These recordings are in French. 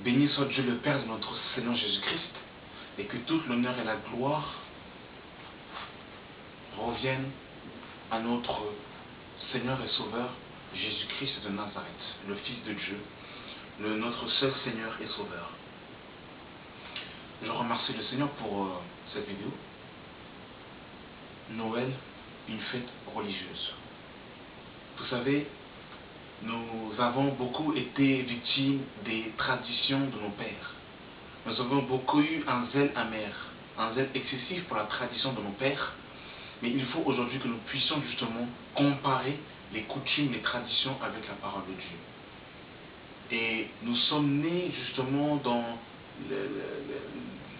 Béni soit Dieu le Père de notre Seigneur Jésus-Christ, et que toute l'honneur et la gloire reviennent à notre Seigneur et Sauveur Jésus-Christ de Nazareth, le Fils de Dieu, notre seul Seigneur et Sauveur. Je remercie le Seigneur pour cette vidéo. Noël, une fête religieuse. Vous savez, nous avons beaucoup été victimes des traditions de nos pères. Nous avons beaucoup eu un zèle amer, un zèle excessif pour la tradition de nos pères. Mais il faut aujourd'hui que nous puissions justement comparer les coutumes, les traditions avec la parole de Dieu. Et nous sommes nés justement dans...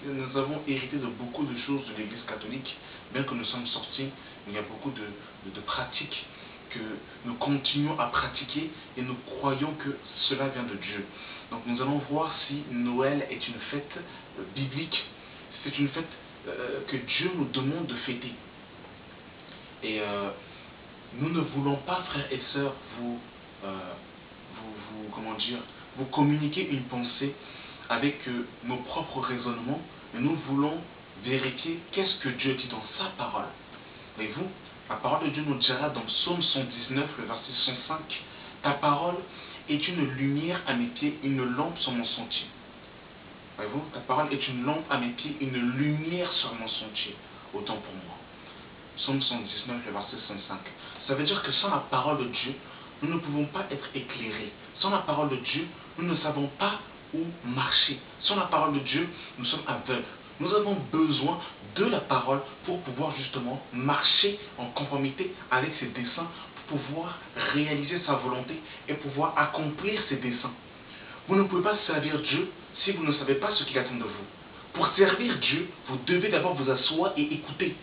Nous avons hérité de beaucoup de choses de l'Église catholique, bien que nous sommes sortis, il y a beaucoup de pratiques que nous continuons à pratiquer et nous croyons que cela vient de Dieu. Donc nous allons voir si Noël est une fête biblique, c'est une fête que Dieu nous demande de fêter. Et nous ne voulons pas, frères et sœurs, vous communiquer une pensée avec nos propres raisonnements, mais nous voulons vérifier qu'est-ce que Dieu dit dans sa parole. Voyez-vous, la parole de Dieu nous dira dans Psaume 119, le verset 105, « Ta parole est une lumière à mes pieds, une lampe sur mon sentier. » Voyez-vous, ta parole est une lampe à mes pieds, une lumière sur mon sentier. Autant pour moi. Psaume 119, le verset 105. Ça veut dire que sans la parole de Dieu, nous ne pouvons pas être éclairés. Sans la parole de Dieu, nous ne savons pas où marcher. Sans la parole de Dieu, nous sommes aveugles. Nous avons besoin de la parole pour pouvoir justement marcher en conformité avec ses desseins, pour pouvoir réaliser sa volonté et pouvoir accomplir ses desseins. Vous ne pouvez pas servir Dieu si vous ne savez pas ce qu'il attend de vous. Pour servir Dieu, vous devez d'abord vous asseoir et écouter.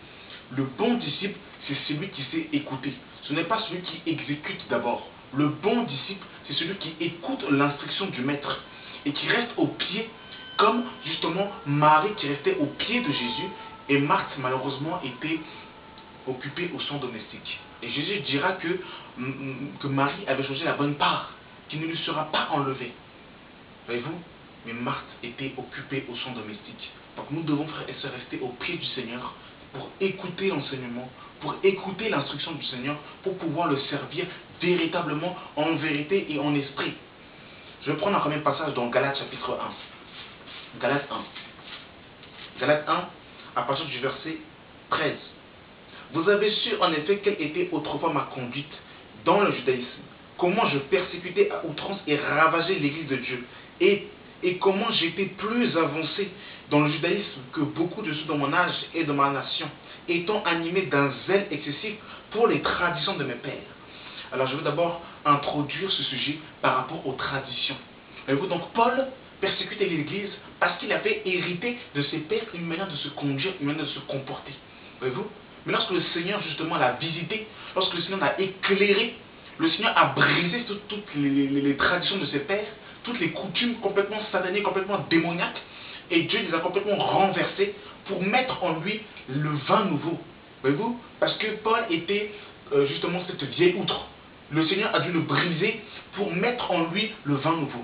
Le bon disciple, c'est celui qui sait écouter. Ce n'est pas celui qui exécute d'abord. Le bon disciple, c'est celui qui écoute l'instruction du maître et qui reste au pied, comme justement Marie qui restait au pied de Jésus, et Marthe malheureusement était occupée au soin domestique. Et Jésus dira que Marie avait choisi la bonne part, qui ne lui sera pas enlevée. Voyez-vous? Mais Marthe était occupée au soin domestique. Donc nous devons, frères et sœurs, rester au pied du Seigneur pour écouter l'enseignement, pour écouter l'instruction du Seigneur, pour pouvoir le servir véritablement en vérité et en esprit. Je vais prendre un premier passage dans Galates chapitre 1. Galates 1. Galates 1, à partir du verset 13. Vous avez su en effet quelle était autrefois ma conduite dans le judaïsme, comment je persécutais à outrance et ravageais l'église de Dieu, et comment j'étais plus avancé dans le judaïsme que beaucoup de ceux de mon âge et de ma nation, étant animé d'un zèle excessif pour les traditions de mes pères. Alors je veux d'abord introduire ce sujet par rapport aux traditions. Voyez-vous, donc Paul persécutait l'église parce qu'il avait hérité de ses pères une manière de se conduire, une manière de se comporter. Voyez-vous? Mais lorsque le Seigneur justement l'a visité, lorsque le Seigneur l'a éclairé, le Seigneur a brisé toutes les traditions de ses pères, toutes les coutumes complètement satanées, complètement démoniaques, et Dieu les a complètement renversées pour mettre en lui le vin nouveau. Voyez-vous? Parce que Paul était justement cette vieille outre. Le Seigneur a dû le briser pour mettre en lui le vin nouveau.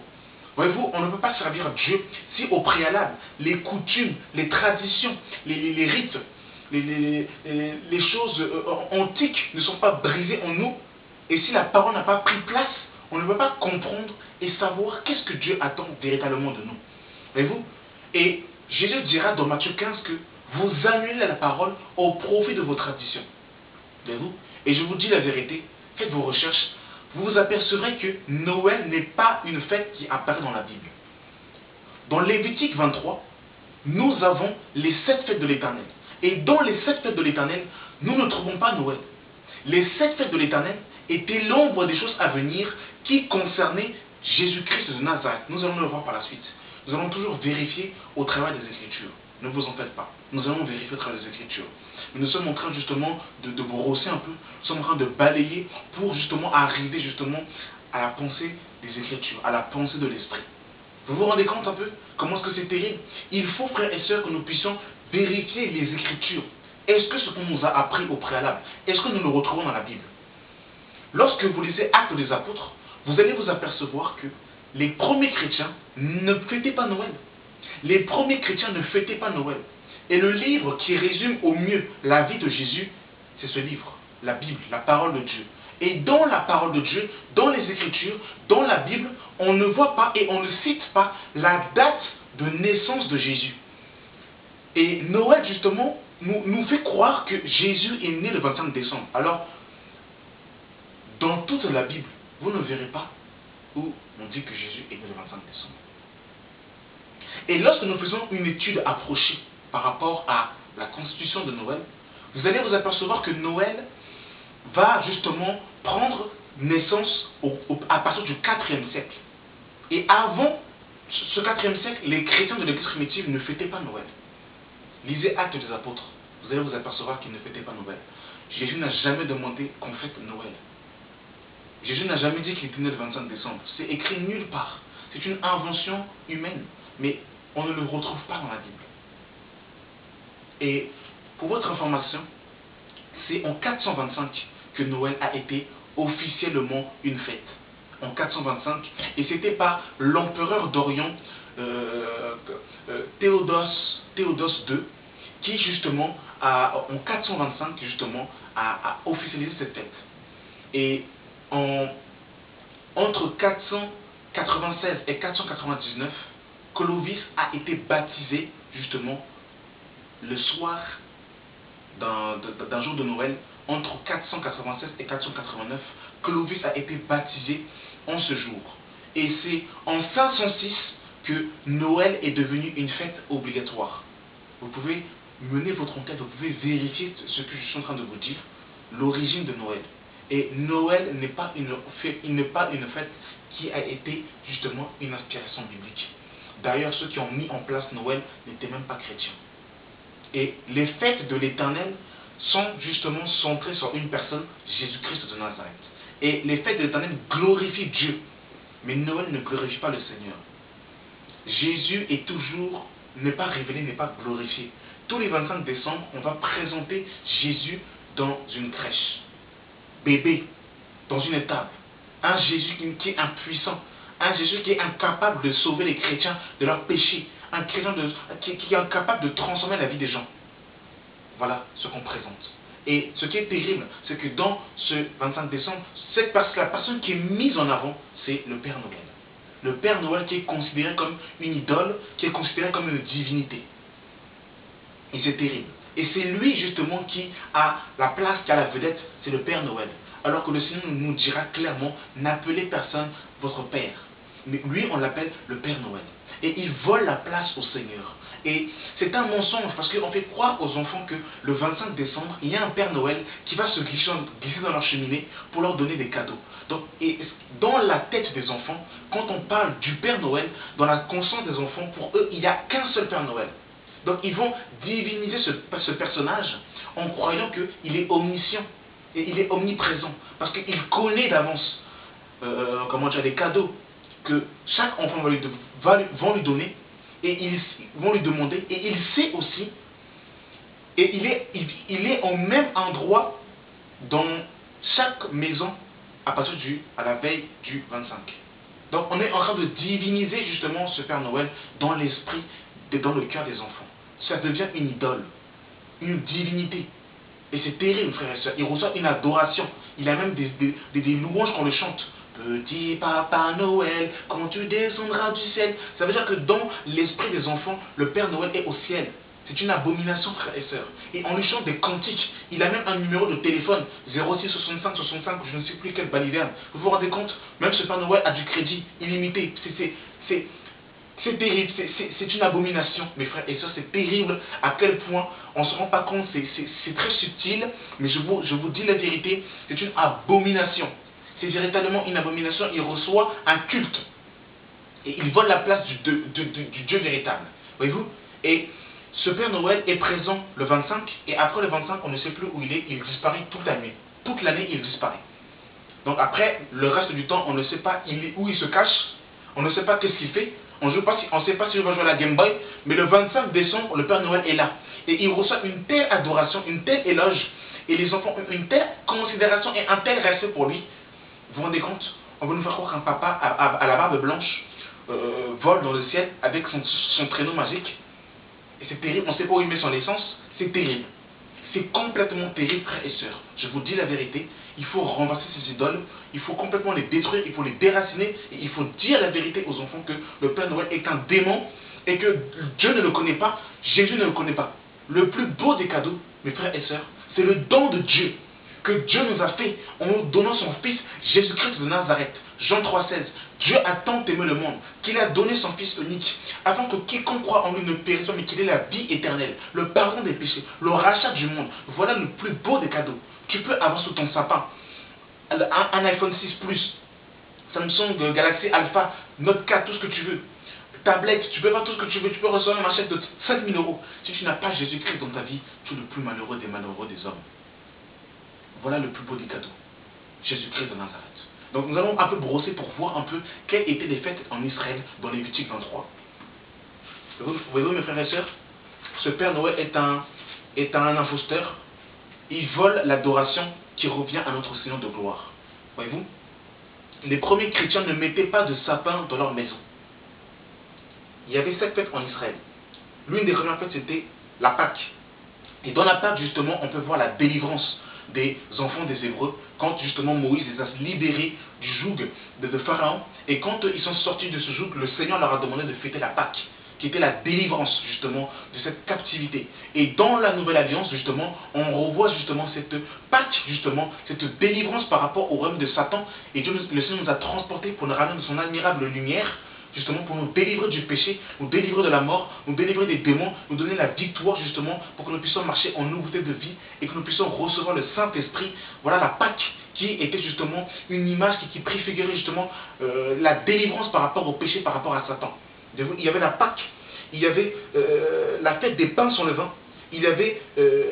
Voyez-vous, on ne peut pas servir Dieu si au préalable, les coutumes, les traditions, les rites, les choses antiques ne sont pas brisées en nous, et si la parole n'a pas pris place, on ne peut pas comprendre et savoir qu'est-ce que Dieu attend véritablement de nous. Voyez-vous? Et Jésus dira dans Matthieu 15 que vous annulez la parole au profit de vos traditions. Voyez-vous? Et je vous dis la vérité, faites vos recherches, vous vous apercevrez que Noël n'est pas une fête qui apparaît dans la Bible. Dans Lévitique 23, nous avons les 7 fêtes de l'Éternel. Et dans les 7 fêtes de l'Éternel, nous ne trouvons pas Noël. Les 7 fêtes de l'Éternel étaient l'ombre des choses à venir qui concernaient Jésus-Christ de Nazareth. Nous allons le voir par la suite. Nous allons toujours vérifier au travers des Écritures. Ne vous en faites pas. Nous allons vérifier au travers des Écritures. Mais nous sommes en train justement de brosser un peu. Nous sommes en train de balayer pour justement arriver justement à la pensée des Écritures, à la pensée de l'Esprit. Vous vous rendez compte un peu comment est-ce que c'est terrible? Il faut, frères et sœurs, que nous puissions vérifier les Écritures. Est-ce que ce qu'on nous a appris au préalable, est-ce que nous le retrouvons dans la Bible? Lorsque vous lisez Actes des Apôtres, vous allez vous apercevoir que les premiers chrétiens ne fêtaient pas Noël. Les premiers chrétiens ne fêtaient pas Noël. Et le livre qui résume au mieux la vie de Jésus, c'est ce livre, la Bible, la parole de Dieu. Et dans la parole de Dieu, dans les Écritures, dans la Bible, on ne voit pas et on ne cite pas la date de naissance de Jésus. Et Noël, justement, nous fait croire que Jésus est né le 25 décembre. Alors, dans toute la Bible, vous ne verrez pas où on dit que Jésus est né le 25 décembre. Et lorsque nous faisons une étude approchée par rapport à la constitution de Noël, vous allez vous apercevoir que Noël va justement prendre naissance à partir du 4e siècle. Et avant ce 4e siècle, les chrétiens de l'église primitive ne fêtaient pas Noël. Lisez Actes des Apôtres, vous allez vous apercevoir qu'ils ne fêtaient pas Noël. Jésus n'a jamais demandé qu'on fête Noël. Jésus n'a jamais dit qu'il était né le 25 décembre. C'est écrit nulle part. C'est une invention humaine, mais on ne le retrouve pas dans la Bible. Et pour votre information, c'est en 425 que Noël a été officiellement une fête. En 425, et c'était par l'empereur d'Orient, Théodose II, qui justement, en 425, justement, a officialisé cette fête. Et entre 496 et 499, Clovis a été baptisé justement le soir d'un jour de Noël. Entre 496 et 489, Clovis a été baptisé en ce jour. Et c'est en 506 que Noël est devenu une fête obligatoire. Vous pouvez mener votre enquête, vous pouvez vérifier ce que je suis en train de vous dire, l'origine de Noël. Et Noël n'est pas une fête qui a été justement une inspiration biblique. D'ailleurs, ceux qui ont mis en place Noël n'étaient même pas chrétiens. Et les fêtes de l'Éternel sont justement centrées sur une personne, Jésus-Christ de Nazareth. Et les fêtes de l'Éternel glorifient Dieu. Mais Noël ne glorifie pas le Seigneur. Jésus n'est pas révélé, n'est pas glorifié. Tous les 25 décembre, on va présenter Jésus dans une crèche. Bébé, dans une étable. Un Jésus qui est impuissant. Un Jésus qui est incapable de sauver les chrétiens de leurs péchés. Un chrétien qui est incapable de transformer la vie des gens. Voilà ce qu'on présente. Et ce qui est terrible, c'est que dans ce 25 décembre, la personne qui est mise en avant, c'est le Père Noël. Le Père Noël qui est considéré comme une idole, qui est considéré comme une divinité. Et c'est terrible. Et c'est lui justement qui a la place, qui a la vedette, c'est le Père Noël. Alors que le Seigneur nous dira clairement, n'appelez personne votre Père. Mais lui, on l'appelle le Père Noël. Et il vole la place au Seigneur. Et c'est un mensonge parce qu'on fait croire aux enfants que le 25 décembre, il y a un Père Noël qui va se glisser dans leur cheminée pour leur donner des cadeaux. Donc, et dans la tête des enfants, quand on parle du Père Noël, dans la conscience des enfants, pour eux, il n'y a qu'un seul Père Noël. Donc ils vont diviniser ce personnage en croyant qu'il est omniscient et il est omniprésent. Parce qu'il connaît d'avance les cadeaux que chaque enfant vont lui donner et ils vont lui demander. Et il sait aussi, et il est au même endroit dans chaque maison à la veille du 25. Donc on est en train de diviniser justement ce Père Noël dans l'esprit, dans le cœur des enfants. Ça devient une idole, une divinité. Et c'est terrible, frères et sœurs. Il reçoit une adoration. Il a même des louanges qu'on le chante. Petit Papa Noël, quand tu descendras du ciel. Ça veut dire que dans l'esprit des enfants, le Père Noël est au ciel. C'est une abomination, frères et sœurs. Et on lui chante des cantiques. Il a même un numéro de téléphone, 06 65 65, je ne sais plus quelle baliverne. Vous vous rendez compte? Même ce Père Noël a du crédit illimité. C'est terrible, c'est une abomination, mes frères et sœurs, c'est terrible à quel point on ne se rend pas compte, c'est très subtil, mais je vous dis la vérité, c'est une abomination. C'est véritablement une abomination, il reçoit un culte. Et il vole la place du Dieu véritable. Voyez-vous? Et ce Père Noël est présent le 25, et après le 25, on ne sait plus où il est, il disparaît toute l'année. Toute l'année, il disparaît. Donc après, le reste du temps, on ne sait pas où il se cache, on ne sait pas qu'est-ce qu'il fait. On ne sait pas s'il va jouer à la Game Boy, mais le 25 décembre, le Père Noël est là. Et il reçoit une telle adoration, une telle éloge, et les enfants ont une telle considération et un tel respect pour lui. Vous vous rendez compte? On veut nous faire croire qu'un papa à la barbe blanche vole dans le ciel avec son traîneau magique. Et c'est terrible, on ne sait pas où il met son essence, c'est terrible. C'est complètement terrible, frères et sœurs. Je vous dis la vérité, il faut renverser ces idoles, il faut complètement les détruire, il faut les déraciner, et il faut dire la vérité aux enfants que le Père Noël est un démon, et que Dieu ne le connaît pas, Jésus ne le connaît pas. Le plus beau des cadeaux, mes frères et sœurs, c'est le don de Dieu, que Dieu nous a fait en nous donnant son Fils, Jésus-Christ de Nazareth. Jean 3,16. Dieu a tant aimé le monde qu'il a donné son Fils unique, afin que quiconque croit en lui ne périsse pas, mais qu'il ait la vie éternelle, le pardon des péchés, le rachat du monde. Voilà le plus beau des cadeaux. Tu peux avoir sous ton sapin un iPhone 6 Plus, Samsung Galaxy Alpha, Note 4, tout ce que tu veux. Tablette, tu peux faire tout ce que tu veux, tu peux recevoir un chèque de 5 000 euros. Si tu n'as pas Jésus-Christ dans ta vie, tu es le plus malheureux des malheureux des hommes. Voilà le plus beau des cadeaux. Jésus-Christ de Nazareth. Donc nous allons un peu brosser pour voir un peu quelles étaient les fêtes en Israël dans Lévitique 23. Voyez-vous mes frères et sœurs, ce Père Noël est un imposteur. Il vole l'adoration qui revient à notre Seigneur de gloire. Voyez-vous, les premiers chrétiens ne mettaient pas de sapin dans leur maison. Il y avait 7 fêtes en Israël. L'une des premières fêtes, c'était la Pâque. Et dans la Pâque, justement, on peut voir la délivrance des enfants des Hébreux, quand justement Moïse les a libérés du joug de Pharaon, et quand ils sont sortis de ce joug, le Seigneur leur a demandé de fêter la Pâque, qui était la délivrance justement de cette captivité. Et dans la Nouvelle Alliance, justement, on revoit justement cette Pâque, justement, cette délivrance par rapport au royaume de Satan, et Dieu, le Seigneur nous a transportés pour nous ramener de son admirable lumière, justement pour nous délivrer du péché, nous délivrer de la mort, nous délivrer des démons, nous donner la victoire justement pour que nous puissions marcher en nouveauté de vie et que nous puissions recevoir le Saint-Esprit. Voilà la Pâque qui était justement une image qui préfigurait justement la délivrance par rapport au péché, par rapport à Satan. Il y avait la Pâque, il y avait la fête des pains sans levain, il y avait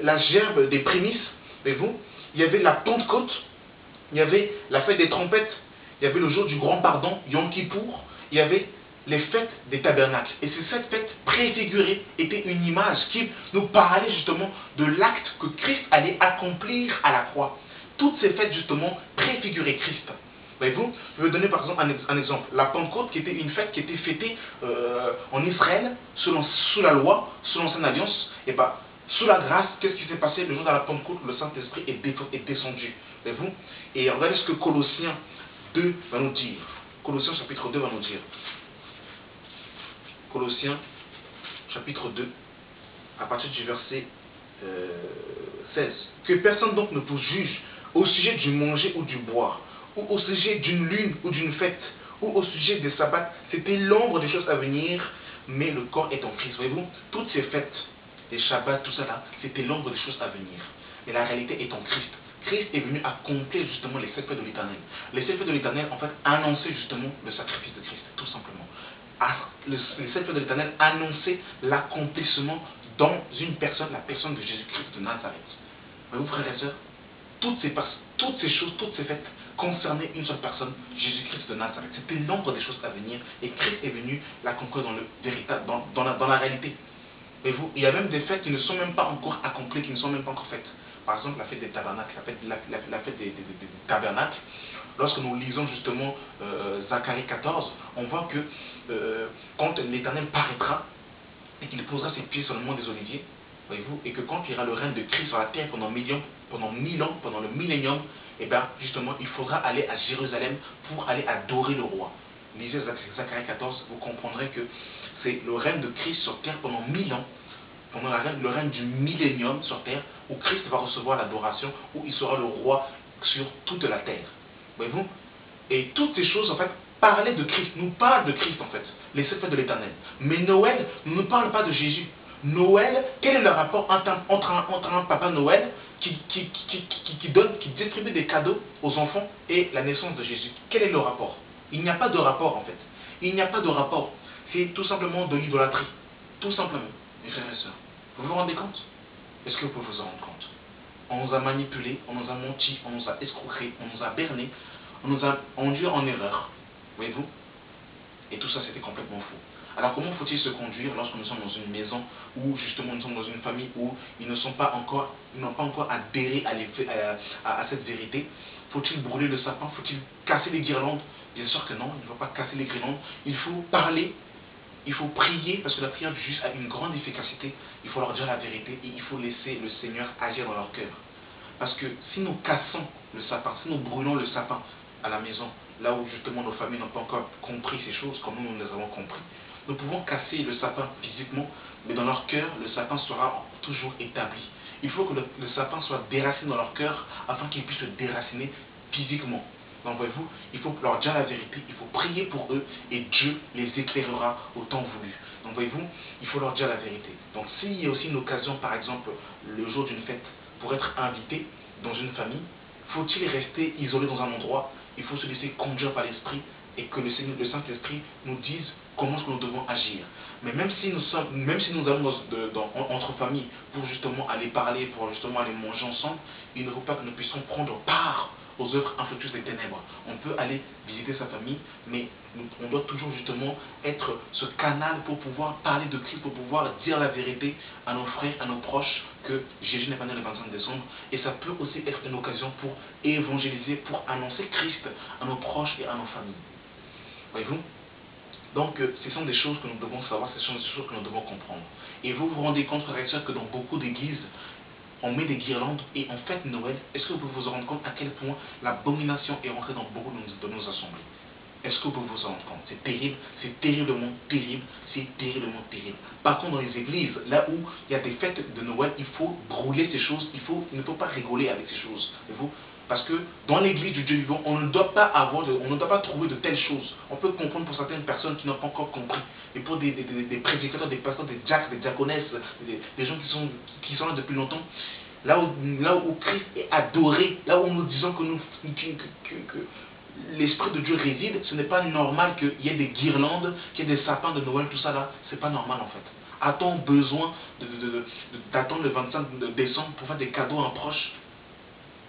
la gerbe des prémices, voyez-vous, il y avait la Pentecôte, il y avait la fête des trompettes, il y avait le jour du grand pardon, Yom Kippour, il y avait les fêtes des tabernacles. Et ces 7 fêtes préfigurées étaient une image qui nous parlait justement de l'acte que Christ allait accomplir à la croix. Toutes ces fêtes justement préfiguraient Christ. Voyez-vous, je vais donner par exemple un exemple. La Pentecôte, qui était une fête qui était fêtée en Israël, sous la loi, sous l'ancienne alliance, et bien, sous la grâce, qu'est-ce qui s'est passé le jour de la Pentecôte? Le Saint-Esprit est descendu. Voyez-vous? Et regardez ce que Colossiens 2 va nous dire. Colossiens chapitre 2 va nous dire. Colossiens chapitre 2, à partir du verset 16. Que personne donc ne vous juge au sujet du manger ou du boire, ou au sujet d'une lune ou d'une fête, ou au sujet des sabbats. C'était l'ombre des choses à venir, mais le corps est en Christ. Voyez-vous, toutes ces fêtes, les shabbats, tout ça là, c'était l'ombre des choses à venir. Et la réalité est en Christ. Christ est venu accomplir justement les 7 fêtes de l'Éternel. Les 7 fêtes de l'Éternel, en fait, annonçaient justement le sacrifice de Christ, tout simplement. Les 7 fêtes de l'Éternel annonçaient l'accomplissement dans une personne, la personne de Jésus-Christ de Nazareth. Voyez-vous, frères et sœurs, toutes ces choses, toutes ces fêtes concernaient une seule personne, Jésus-Christ de Nazareth. C'était l'ombre des choses à venir, et Christ est venu l'accomplir dans le véritable, dans la réalité. Voyez-vous, il y a même des fêtes qui ne sont même pas encore accomplies, qui ne sont même pas encore faites. Par exemple, la fête des tabernacles, la fête des tabernacles. Lorsque nous lisons justement Zacharie 14, on voit que quand l'Éternel paraîtra et qu'il posera ses pieds sur le mont des Oliviers, voyez-vous, et que quand il y aura le règne de Christ sur la terre pendant 1000 ans, pendant le millénium, et bien justement il faudra aller à Jérusalem pour aller adorer le roi. Lisez Zacharie 14, vous comprendrez que c'est le règne de Christ sur terre pendant 1000 ans, pendant le règne du millénium sur terre, où Christ va recevoir l'adoration, où il sera le roi sur toute la terre. Voyez-vous? Et toutes ces choses, en fait, parlaient de Christ, nous parlent de Christ, en fait, les 7 fêtes de l'Éternel. Mais Noël ne nous parle pas de Jésus. Noël, quel est le rapport entre un papa Noël qui distribue des cadeaux aux enfants et la naissance de Jésus? Quel est le rapport? Il n'y a pas de rapport, en fait. Il n'y a pas de rapport. C'est tout simplement de l'idolâtrie. Tout simplement, mes frères et sœurs. Vous vous rendez compte? Est-ce que vous pouvez vous en rendre compte? On nous a manipulés, on nous a menti, on nous a escroqués, on nous a bernés, on nous a induits en erreur. Voyez-vous? Et tout ça, c'était complètement faux. Alors comment faut-il se conduire lorsque nous sommes dans une maison où justement nous sommes dans une famille où ils n'ont pas encore adhéré à cette vérité? Faut-il brûler le sapin? Faut-il casser les guirlandes? Bien sûr que non, il ne faut pas casser les guirlandes. Il faut parler, il faut prier, parce que la prière du juste a une grande efficacité. Il faut leur dire la vérité et il faut laisser le Seigneur agir dans leur cœur. Parce que si nous cassons le sapin, si nous brûlons le sapin à la maison, là où justement nos familles n'ont pas encore compris ces choses, comme nous les avons compris, nous pouvons casser le sapin physiquement, mais dans leur cœur, le sapin sera toujours établi. Il faut que le sapin soit déraciné dans leur cœur afin qu'ils puissent se déraciner physiquement. Donc voyez-vous, il faut leur dire la vérité, il faut prier pour eux et Dieu les éclairera au temps voulu. Donc voyez-vous, il faut leur dire la vérité. Donc s'il y a aussi une occasion, par exemple, le jour d'une fête, pour être invité dans une famille, faut-il rester isolé dans un endroit? Il faut se laisser conduire par l'Esprit et que le Saint-Esprit nous dise comment est-ce que nous devons agir. Mais même si nous allons entre familles pour justement aller parler, pour justement aller manger ensemble, il ne faut pas que nous puissions prendre part aux œuvres infructueuses des ténèbres. On peut aller visiter sa famille, mais on doit toujours justement être ce canal pour pouvoir parler de Christ, pour pouvoir dire la vérité à nos frères, à nos proches, que Jésus n'est pas né le 25 décembre. Et ça peut aussi être une occasion pour évangéliser, pour annoncer Christ à nos proches et à nos familles. Voyez-vous? Donc, ce sont des choses que nous devons savoir, ce sont des choses que nous devons comprendre. Et vous vous rendez compte, frères et sœurs, que dans beaucoup d'églises, on met des guirlandes et on fête Noël. Est-ce que vous vous rendez compte à quel point l'abomination est rentrée dans beaucoup de nos assemblées? Est-ce que vous vous en rendez compte? C'est terrible, c'est terriblement terrible, c'est terriblement terrible. Par contre, dans les églises, là où il y a des fêtes de Noël, il faut brûler ces choses, il ne faut pas rigoler avec ces choses. Parce que dans l'église du Dieu vivant, on ne doit pas trouver de telles choses. On peut comprendre pour certaines personnes qui n'ont pas encore compris. Et pour des prédicateurs, des pasteurs, des diacres, des diaconesses, des gens qui sont là depuis longtemps, là où Christ est adoré, là où nous disons que l'Esprit de Dieu réside, ce n'est pas normal qu'il y ait des guirlandes, qu'il y ait des sapins de Noël, tout ça là. C'est pas normal en fait. A-t-on besoin d'attendre le 25 décembre pour faire des cadeaux à un proche?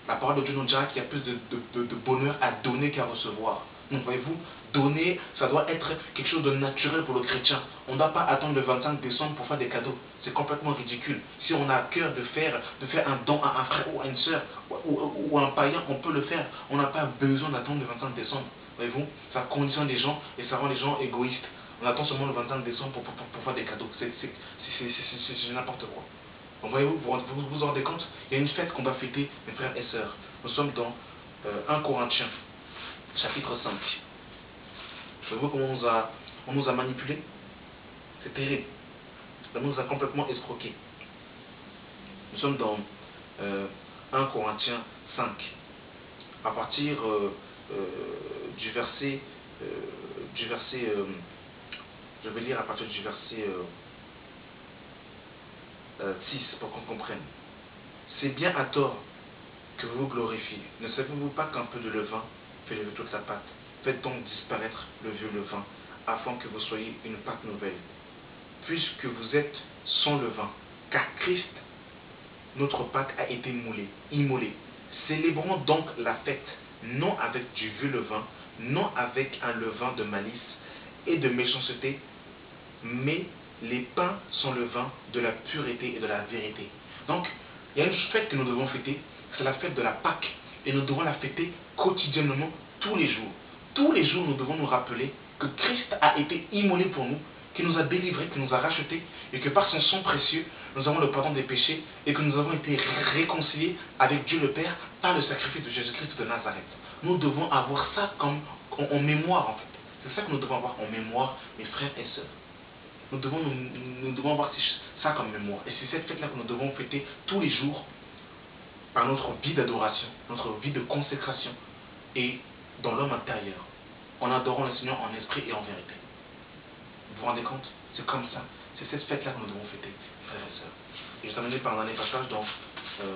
La parole de Dieu nous dira qu'il y a plus de bonheur à donner qu'à recevoir. Donc voyez-vous, donner, ça doit être quelque chose de naturel pour le chrétien. On ne doit pas attendre le 25 décembre pour faire des cadeaux. C'est complètement ridicule. Si on a à cœur de faire un don à un frère ou à une soeur ou à un païen, on peut le faire. On n'a pas besoin d'attendre le 25 décembre. Voyez-vous, ça conditionne les gens et ça rend les gens égoïstes. On attend seulement le 25 décembre pour faire des cadeaux. C'est n'importe quoi. Donc voyez-vous, vous vous rendez compte, il y a une fête qu'on va fêter, mes frères et sœurs. Nous sommes dans 1 Corinthiens, chapitre 5. Voyez-vous comment on nous a manipulés? C'est terrible. On nous a complètement escroqués. Nous sommes dans 1 Corinthiens 5. À partir du verset, je vais lire à partir du verset 6 pour qu'on comprenne. C'est bien à tort que vous vous glorifiez. Ne savez-vous pas qu'un peu de levain fait lever toute la pâte? Faites donc disparaître le vieux levain, afin que vous soyez une pâte nouvelle, puisque vous êtes sans levain, car Christ, notre Pâque, a été immolé. Célébrons donc la fête, non avec du vieux levain, non avec un levain de malice et de méchanceté, mais les pains sans levain de la pureté et de la vérité. Donc, il y a une fête que nous devons fêter, c'est la fête de la Pâque. Et nous devons la fêter quotidiennement, tous les jours. Tous les jours, nous devons nous rappeler que Christ a été immolé pour nous, qu'il nous a délivrés, qu'il nous a rachetés, et que par son sang précieux, nous avons le pardon des péchés, et que nous avons été réconciliés avec Dieu le Père par le sacrifice de Jésus-Christ de Nazareth. Nous devons avoir ça comme en mémoire, en fait. C'est ça que nous devons avoir en mémoire, mes frères et sœurs. Nous devons avoir ça comme mémoire. Et c'est cette fête-là que nous devons fêter tous les jours par notre vie d'adoration, notre vie de consécration et dans l'homme intérieur, en adorant le Seigneur en esprit et en vérité. Vous vous rendez compte? C'est comme ça. C'est cette fête-là que nous devons fêter, frères et sœurs. Et je terminerai par un dernier passage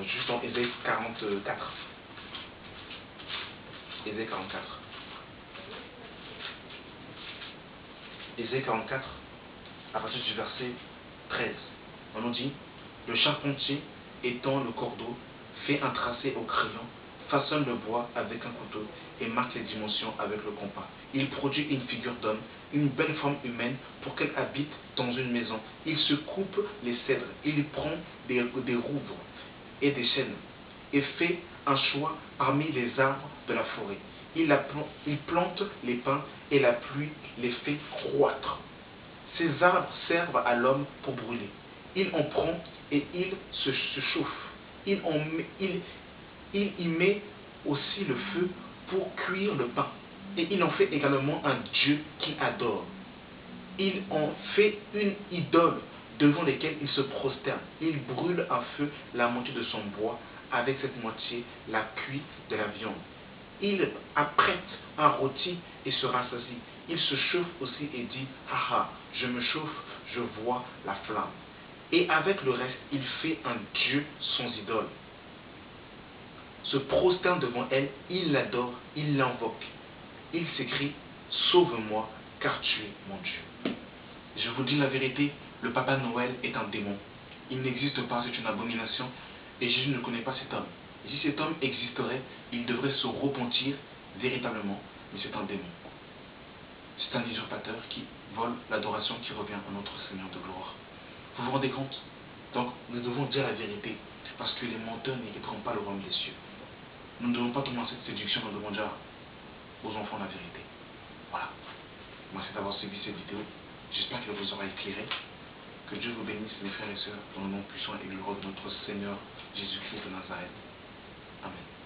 juste dans Ésaïe 44. Ésaïe 44. Ésaïe 44, à partir du verset 13. On nous dit: le charpentier étend le cordeau, fait un tracé au crayon, façonne le bois avec un couteau et marque les dimensions avec le compas. Il produit une figure d'homme, une belle forme humaine pour qu'elle habite dans une maison. Il se coupe les cèdres, il prend des rouvres et des chênes et fait un choix parmi les arbres de la forêt. Il plante les pins et la pluie les fait croître. Ces arbres servent à l'homme pour brûler. Il en prend et il se chauffe. Il y met aussi le feu pour cuire le pain. Et il en fait également un Dieu qu'il adore. Il en fait une idole devant laquelle il se prosterne. Il brûle à feu la moitié de son bois, avec cette moitié la cuit de la viande. Il apprête un rôti et se rassasie. Il se chauffe aussi et dit, haha, je me chauffe, je vois la flamme. Et avec le reste, il fait un Dieu sans idole. Se prosterne devant elle, il l'adore, il l'invoque. Il s'écrie, sauve-moi, car tu es mon Dieu. Je vous dis la vérité, le Papa Noël est un démon. Il n'existe pas, c'est une abomination, et Jésus ne connaît pas cet homme. Et si cet homme existerait, il devrait se repentir véritablement, mais c'est un démon. C'est un usurpateur qui vole l'adoration qui revient à notre Seigneur de gloire. Vous vous rendez compte? Donc, nous devons dire la vérité, parce que les menteurs n'hériteront pas le royaume des cieux. Nous ne devons pas tomber dans cette séduction, nous devons dire aux enfants la vérité. Voilà. Merci d'avoir suivi cette vidéo. J'espère qu'elle vous aura éclairé. Que Dieu vous bénisse, mes frères et sœurs, dans le nom puissant et glorieux de notre Seigneur Jésus-Christ de Nazareth. Amen.